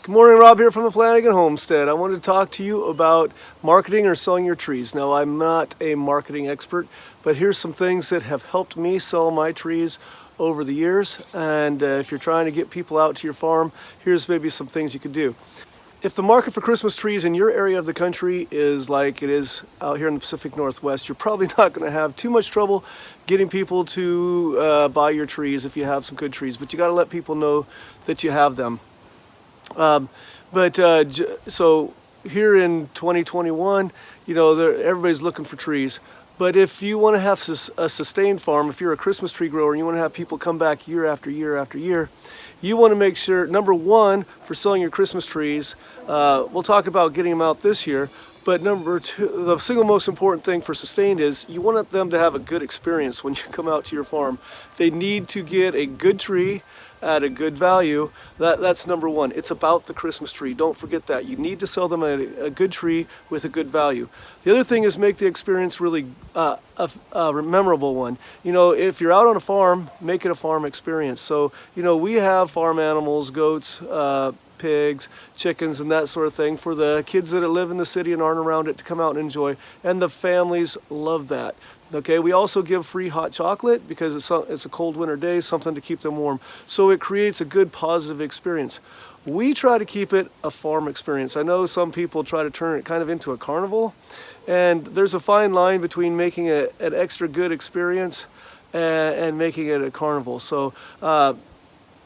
Good morning, Rob here from the Flanagan Homestead. I wanted to talk to you about marketing or selling your trees. Now, I'm not a marketing expert, but here's some things that have helped me sell my trees over the years. And if you're trying to get people out to your farm, here's maybe some things you could do. If the market for Christmas trees in your area of the country is like it is out here in the Pacific Northwest, you're probably not going to have too much trouble getting people to buy your trees if you have some good trees. But you got to let people know that you have them. So here in 2021, everybody's looking for trees. But if you want to have a sustained farm, if you're a Christmas tree grower and you want to have people come back year after year after year, you want to make sure, number one, for selling your Christmas trees, we'll talk about getting them out this year, but number two, the single most important thing for sustained is you want them to have a good experience when you come out to your farm. They need to get a good tree at a good value. That's number one. It's about the Christmas tree. Don't forget that. You need to sell them a good tree with a good value. The other thing is make the experience really a memorable one. If you're out on a farm, make it a farm experience. So, we have farm animals, goats, pigs, chickens, and that sort of thing for the kids that live in the city and aren't around it to come out and enjoy. And the families love that. Okay, we also give free hot chocolate because it's a cold winter day, something to keep them warm. So it creates a good positive experience. We try to keep it a farm experience. I know some people try to turn it kind of into a carnival, and there's a fine line between making it an extra good experience and making it a carnival. So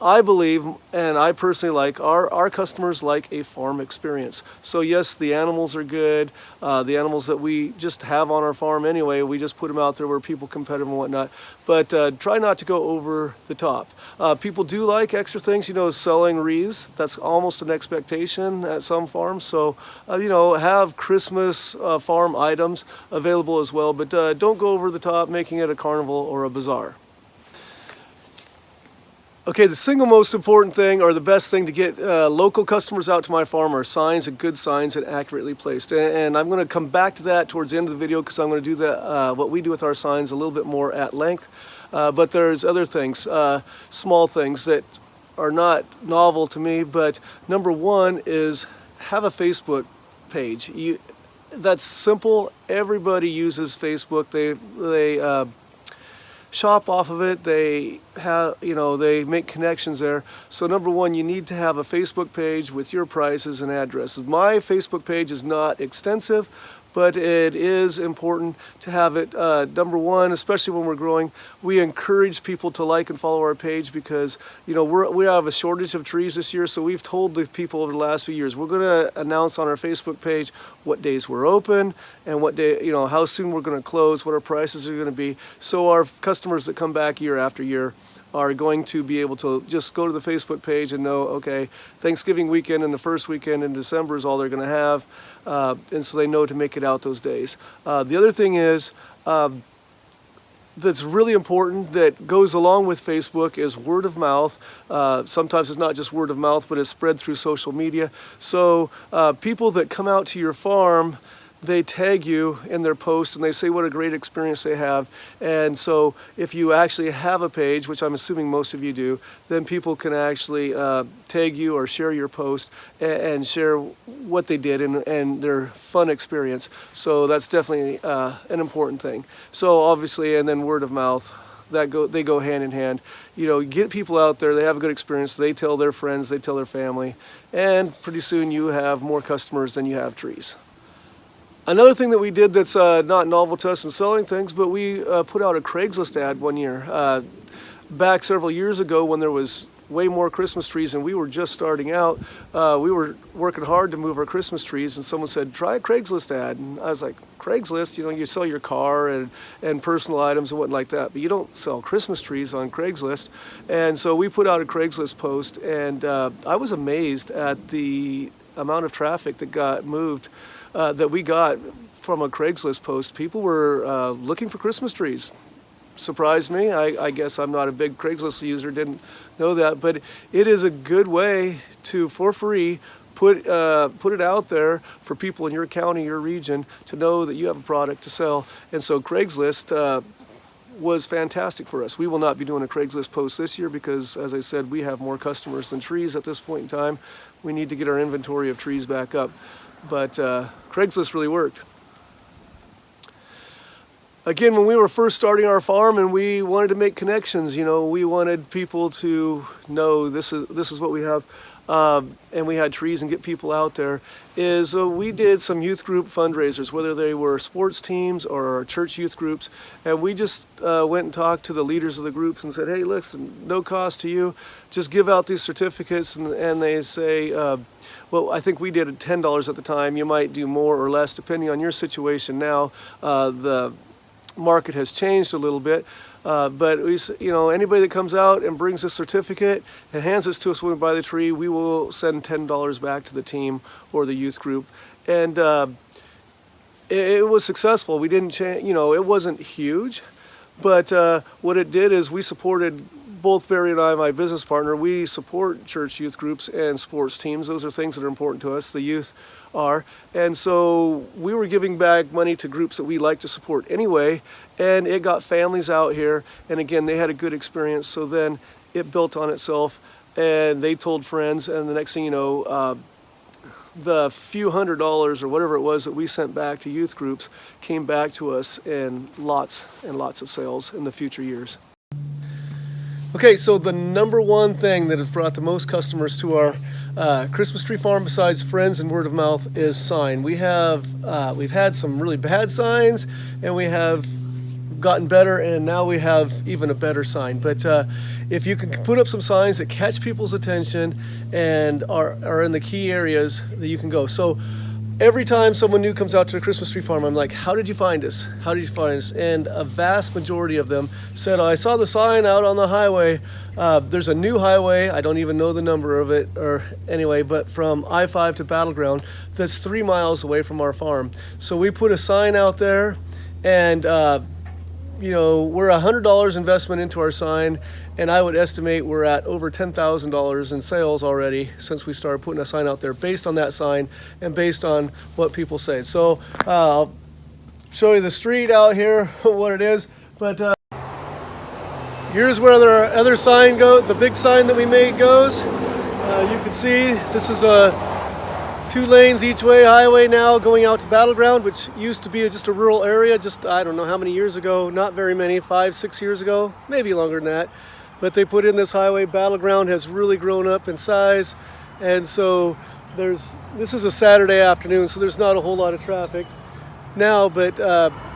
I believe, and I personally like, our customers like a farm experience. So yes, the animals are good. The animals that we just have on our farm anyway, we just put them out there where people can pet them and whatnot. But try not to go over the top. People do like extra things, selling wreaths. That's almost an expectation at some farms. So, have Christmas farm items available as well. But don't go over the top, making it a carnival or a bazaar. Okay, the single most important thing, or the best thing to get local customers out to my farm, are signs, and good signs, and accurately placed. And I'm going to come back to that towards the end of the video because I'm going to do what we do with our signs a little bit more at length. But there's other things, small things that are not novel to me. But number one is have a Facebook page. That's simple. Everybody uses Facebook. They shop off of it. They have, they make connections there. So number one, you need to have a Facebook page with your prices and addresses. My Facebook page is not extensive, but it is important to have it. Number one, especially when we're growing, we encourage people to like and follow our page because, we have a shortage of trees this year. So we've told the people over the last few years, we're going to announce on our Facebook page what days we're open and what day, how soon we're going to close, what our prices are going to be. So our customers that come back year after year are going to be able to just go to the Facebook page and know, okay, Thanksgiving weekend and the first weekend in December is all they're going to have, and so they know to make it out those days. The other thing is that's really important that goes along with Facebook is word of mouth. Sometimes it's not just word of mouth, but it's spread through social media. So people that come out to your farm, they tag you in their post and they say what a great experience they have. And so if you actually have a page, which I'm assuming most of you do, then people can actually tag you or share your post and share what they did and their fun experience. So that's definitely an important thing. So obviously, and then word of mouth, they go hand in hand. Get people out there, they have a good experience, they tell their friends, they tell their family, and pretty soon you have more customers than you have trees. Another thing that we did that's not novel to us in selling things, but we put out a Craigslist ad one year. Back several years ago when there was way more Christmas trees and we were just starting out, we were working hard to move our Christmas trees, and someone said, try a Craigslist ad. And I was like, Craigslist? You sell your car and personal items and what like that, but you don't sell Christmas trees on Craigslist. And so we put out a Craigslist post, and I was amazed at the amount of traffic that got moved, that we got from a Craigslist post. People were looking for Christmas trees. Surprised me. I guess I'm not a big Craigslist user, didn't know that, but it is a good way to, for free, put it out there for people in your county, your region, to know that you have a product to sell. And so Craigslist was fantastic for us. We will not be doing a Craigslist post this year because, as I said, we have more customers than trees at this point in time. We need to get our inventory of trees back up. But Craigslist really worked. Again, when we were first starting our farm and we wanted to make connections, we wanted people to know this is what we have, and we had trees and get people out there, we did some youth group fundraisers, whether they were sports teams or church youth groups, and we just went and talked to the leaders of the groups and said, hey, listen, no cost to you, just give out these certificates, and they say, well, I think we did at $10 at the time. You might do more or less depending on your situation now. The market has changed a little bit, but anybody that comes out and brings a certificate and hands this to us when we buy the tree, we will send $10 back to the team or the youth group. And it was successful. We didn't change, it wasn't huge, but what it did is we supported, both Barry and I, my business partner, we support church youth groups and sports teams. Those are things that are important to us. The youth are. And so we were giving back money to groups that we like to support anyway, and it got families out here, and again, they had a good experience, so then it built on itself, and they told friends, and the next thing you know, the few $100s or whatever it was that we sent back to youth groups came back to us in lots and lots of sales in the future years. Okay, so the number one thing that has brought the most customers to our Christmas tree farm, besides friends and word of mouth, is sign. We've had some really bad signs, and we have gotten better, and now we have even a better sign. But if you can put up some signs that catch people's attention and are in the key areas that you can go. So every time someone new comes out to the Christmas tree farm, I'm like, how did you find us? How did you find us? And a vast majority of them said, I saw the sign out on the highway. There's a new highway. I don't even know the number of it, or anyway, but from I-5 to Battleground, that's 3 miles away from our farm. So we put a sign out there, and we're $100 investment into our sign, and I would estimate we're at over $10,000 in sales already since we started putting a sign out there based on that sign and based on what people say. So I'll show you the street out here, what it is, but here's where our other sign goes, the big sign that we made goes. You can see this is a 2 lanes each way highway now going out to Battleground, which used to be just a rural area, just I don't know how many years ago, not very many, 5-6 years ago, maybe longer than that. But they put in this highway. Battleground has really grown up in size, and so this is a Saturday afternoon, so there's not a whole lot of traffic now, but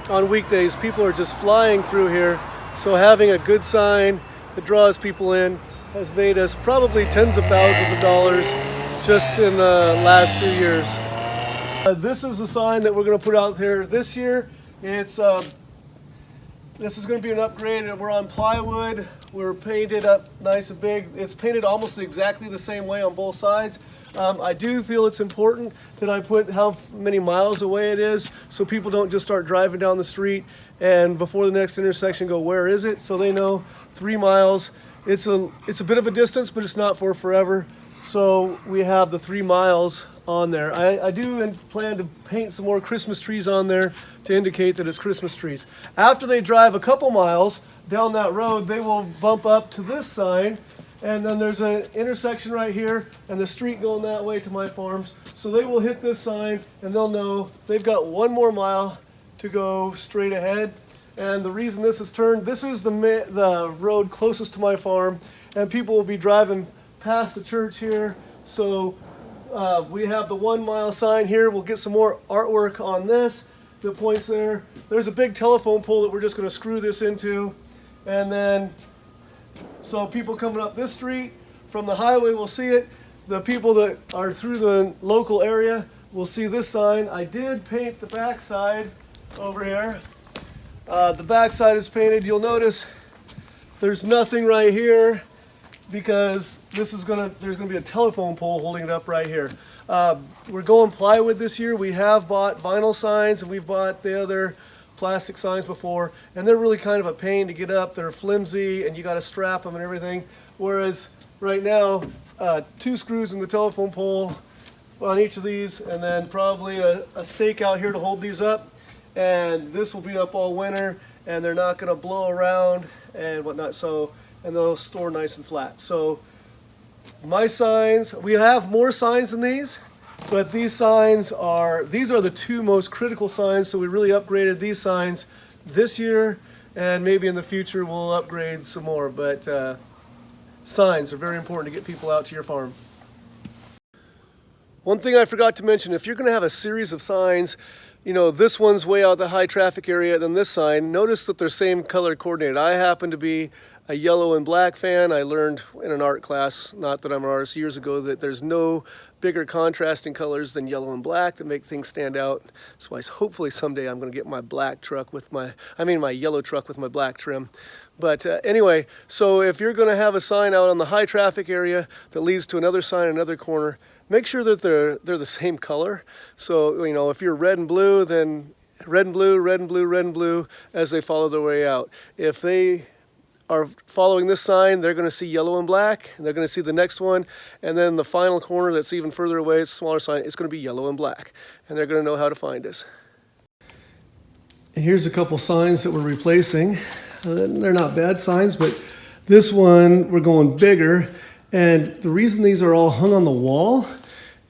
on weekdays people are just flying through here, so having a good sign that draws people in has made us probably tens of thousands of dollars just in the last few years. This is the sign that we're going to put out there this year. This is going to be an upgrade. We're on plywood. We're painted up nice and big. It's painted almost exactly the same way on both sides. I do feel it's important that I put how many miles away it is, so people don't just start driving down the street and before the next intersection go, where is it? So they know 3 miles. It's a bit of a distance, but it's not for forever. So we have the 3 miles on there. I do plan to paint some more Christmas trees on there to indicate that it's Christmas trees. After they drive a couple miles down that road, they will bump up to this sign, and then there's an intersection right here and the street going that way to my farms. So they will hit this sign and they'll know they've got 1 more mile to go straight ahead. And the reason this is turned, this is the road closest to my farm, and people will be driving past the church here. So we have the 1 mile sign here. We'll get some more artwork on this that points there. There's a big telephone pole that we're just going to screw this into, and then so people coming up this street from the highway will see it. The people that are through the local area will see this sign. I did paint the back side over here. The back side is painted. You'll notice there's nothing right here, because there's gonna be a telephone pole holding it up right here. We're going plywood this year. We have bought vinyl signs, and we've bought the other plastic signs before, and they're really kind of a pain to get up. They're flimsy, and you got to strap them and everything. Whereas right now, 2 screws in the telephone pole on each of these, and then probably a stake out here to hold these up. And this will be up all winter, and they're not going to blow around and whatnot. So, and they'll store nice and flat. So my signs, we have more signs than these, but these are the two most critical signs. So we really upgraded these signs this year, and maybe in the future we'll upgrade some more. But signs are very important to get people out to your farm. One thing I forgot to mention, if you're going to have a series of signs, you know, this one's way out the high traffic area than this sign, notice that they're same color coordinated. I happen to be a yellow and black fan. I learned in an art class, not that I'm an artist, years ago, that there's no bigger contrasting colors than yellow and black to make things stand out. So hopefully someday I'm going to get my my yellow truck with my black trim. But anyway, so if you're going to have a sign out on the high traffic area that leads to another sign in another corner, make sure that they're the same color. So, you know, if you're red and blue, then red and blue, red and blue, red and blue as they follow their way out. If they are following this sign, they're going to see yellow and black, and they're going to see the next one, and then the final corner that's even further away, it's a smaller sign, it's going to be yellow and black, and they're going to know how to find us. And here's a couple signs that we're replacing. They're not bad signs, but this one we're going bigger. And the reason these are all hung on the wall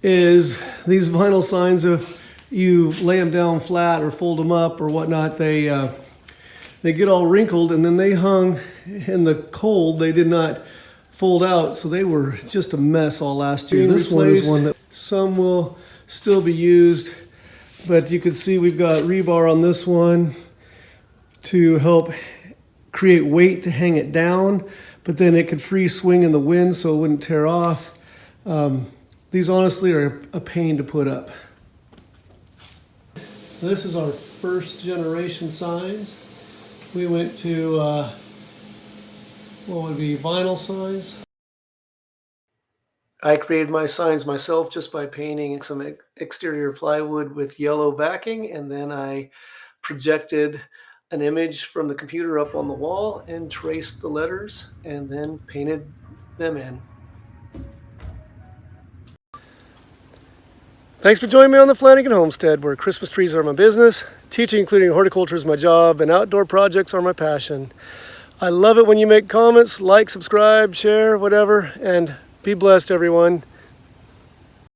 is these vinyl signs, if you lay them down flat or fold them up or whatnot, they get all wrinkled, and then they hung in the cold. They did not fold out, so they were just a mess all last year. This one is one that some will still be used, but you can see we've got rebar on this one to help create weight to hang it down, but then it could free swing in the wind so it wouldn't tear off. These honestly are a pain to put up. This is our first generation signs. We went to, what would be vinyl signs. I created my signs myself just by painting some exterior plywood with yellow backing, and then I projected an image from the computer up on the wall and traced the letters and then painted them in. Thanks for joining me on the Flanagan Homestead, where Christmas trees are my business, teaching including horticulture is my job, and outdoor projects are my passion. I love it when you make comments, like, subscribe, share, whatever, and be blessed, everyone.